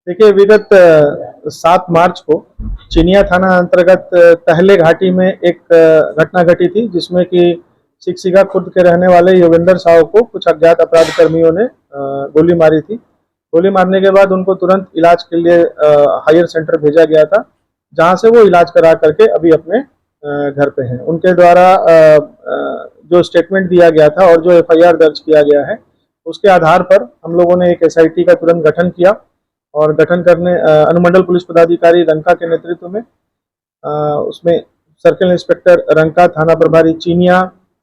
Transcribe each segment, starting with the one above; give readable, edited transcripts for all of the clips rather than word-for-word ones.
देखिए, विगत 7 मार्च को चिनिया थाना अंतर्गत टहले घाटी में एक घटना घटी थी, जिसमें कि सिकसिगा खुर्द के रहने वाले योगेंद्र साव को कुछ अज्ञात अपराध कर्मियों ने गोली मारी थी। गोली मारने के बाद उनको तुरंत इलाज के लिए हायर सेंटर भेजा गया था, जहां से वो इलाज करा करके अभी अपने घर पे हैं। उनके द्वारा जो स्टेटमेंट दिया गया था और जो एफआईआर दर्ज किया गया है, उसके आधार पर हम लोगों ने एक एसआईटी का तुरंत गठन किया और गठन करने अनुमंडल पुलिस पदाधिकारी रंका के नेतृत्व में उसमें सर्किल इंस्पेक्टर रंका, थाना प्रभारी चीनिया,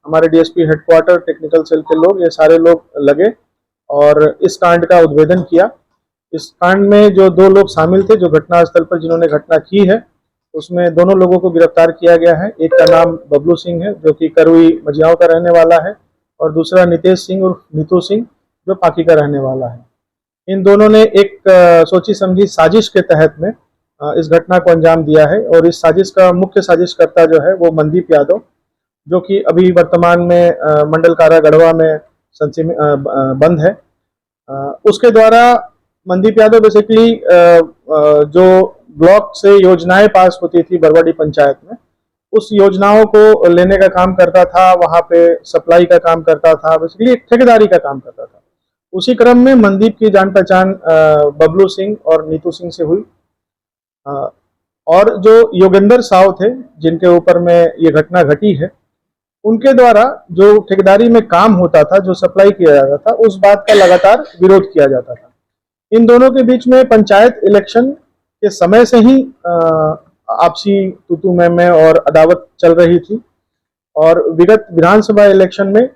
हमारे डीएसपी हेडक्वार्टर, टेक्निकल सेल के लोग, ये सारे लोग लगे और इस कांड का उद्भेदन किया। इस कांड में जो 2 लोग शामिल थे, जो घटनास्थल पर जिन्होंने घटना की है, उसमें दोनों लोगों को गिरफ्तार किया गया है। एक का नाम बबलू सिंह है, जो कि करुई मजियाओं का रहने वाला है, और दूसरा नितेश सिंह उर्फ नीतू सिंह, जो पाकी का रहने वाला है। इन दोनों ने एक सोची समझी साजिश के तहत में इस घटना को अंजाम दिया है, और इस साजिश का मुख्य साजिशकर्ता जो है वो मनदीप यादव, जो कि अभी वर्तमान में मंडल कारा गढ़वा में बंद है। उसके द्वारा मनदीप यादव बेसिकली जो ब्लॉक से योजनाएं पास होती थी बरवाडी पंचायत में, उस योजनाओं को लेने का काम करता था, वहां पे सप्लाई का काम करता था, बेसिकली एक ठेकेदारी का काम करता था। उसी क्रम में मनदीप की जान पहचान बबलू सिंह और नीतू सिंह से हुई, और जो योगेंद्र साव थे, जिनके ऊपर में ये घटना घटी है, उनके द्वारा जो ठेकेदारी में काम होता था, जो सप्लाई किया जाता था, उस बात का लगातार विरोध किया जाता था। इन दोनों के बीच में पंचायत इलेक्शन के समय से ही आपसी तू मैं और अदावत चल रही थी, और विगत विधानसभा इलेक्शन में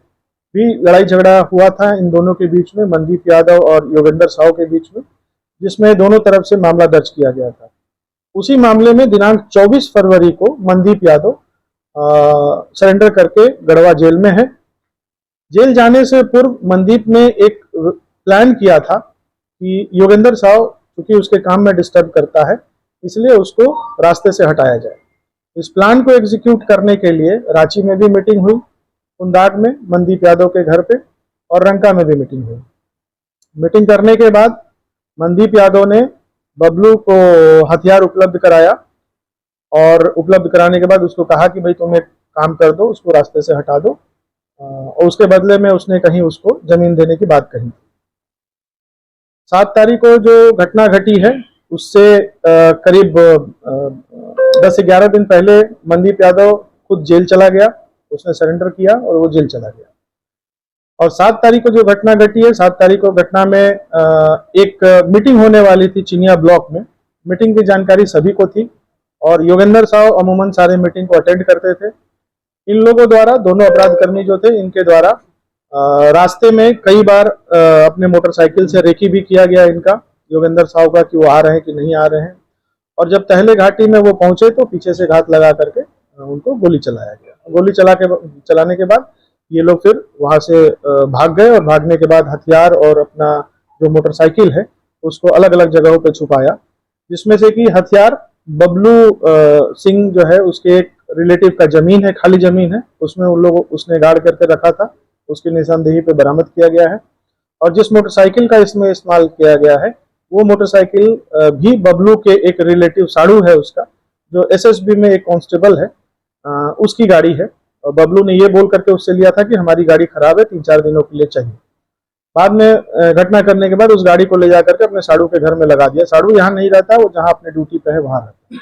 भी लड़ाई झगड़ा हुआ था इन दोनों के बीच में, मनदीप यादव और योगेंद्र साव के बीच में, जिसमें दोनों तरफ से मामला दर्ज किया गया था। उसी मामले में दिनांक 24 फरवरी को मनदीप यादव सरेंडर करके गढ़वा जेल में है। जेल जाने से पूर्व मनदीप ने एक प्लान किया था कि योगेंद्र साव क्योंकि उसके काम में डिस्टर्ब करता है, इसलिए उसको रास्ते से हटाया जाए। इस प्लान को एग्जीक्यूट करने के लिए रांची में भी मीटिंग हुई, कुंदाग में मनदीप यादव के घर पे, और रंका में भी मीटिंग हुई। मीटिंग करने के बाद मनदीप यादव ने बबलू को हथियार उपलब्ध कराया, और उपलब्ध कराने के बाद उसको कहा कि भाई तुम एक काम कर दो, उसको रास्ते से हटा दो, और उसके बदले में उसने कहीं उसको जमीन देने की बात कही। 7 तारीख को जो घटना घटी है, उससे करीब 10-11 दिन पहले मनदीप यादव खुद जेल चला गया, उसने सरेंडर किया और वो जेल चला गया। और 7 तारीख को जो घटना घटी है, 7 तारीख को घटना में एक मीटिंग होने वाली थी चिनिया ब्लॉक में। मीटिंग की जानकारी सभी को थी, और योगेंद्र साव अमूमन सारे मीटिंग को अटेंड करते थे। इन लोगों द्वारा, दोनों अपराध कर्मी जो थे, इनके द्वारा रास्ते में कई बार अपने मोटरसाइकिल से रेकी भी किया गया इनका, योगेंद्र साव का, कि वो आ रहे हैं कि नहीं आ रहे हैं। और जब टहले घाटी में वो पहुंचे तो पीछे से घात लगा करके उनको गोली चलाया गया। गोली चलाने के बाद ये लोग फिर वहां से भाग गए, और भागने के बाद हथियार और अपना जो मोटरसाइकिल है उसको अलग अलग जगहों पे छुपाया, जिसमें से कि हथियार बबलू सिंह जो है, उसके एक रिलेटिव का जमीन है, खाली जमीन है, उसमें उन लोगों उसने गाड़ करके रखा था, उसकी निशानदेही पे बरामद किया गया है। और जिस मोटरसाइकिल का इसमें इस्तेमाल किया गया है, वो मोटरसाइकिल भी बबलू के एक रिलेटिव साड़ू है उसका, जो एसएसबी में एक कांस्टेबल है, उसकी गाड़ी है। और बबलू ने ये बोल करके उससे लिया था कि हमारी गाड़ी खराब है, 3-4 दिनों के लिए चाहिए। बाद में घटना करने के बाद उस गाड़ी को ले जाकर के अपने साड़ू के घर में लगा दिया। साड़ू यहाँ नहीं रहता, वो जहाँ अपने ड्यूटी पे है वहां रहता है।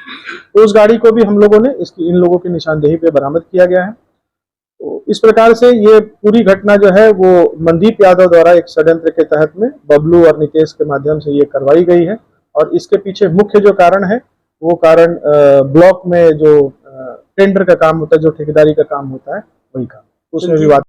तो उस गाड़ी को भी हम लोगों ने इन लोगों की निशानदेही पे बरामद किया गया है। तो इस प्रकार से ये पूरी घटना जो है वो मनदीप यादव द्वारा एक षड्यंत्र के तहत में बबलू और नितेश के माध्यम से ये करवाई गई है। और इसके पीछे मुख्य जो कारण है, वो कारण ब्लॉक में जो टेंडर का काम होता है, जो ठेकेदारी का काम होता है, वही काम, उसमें विवाद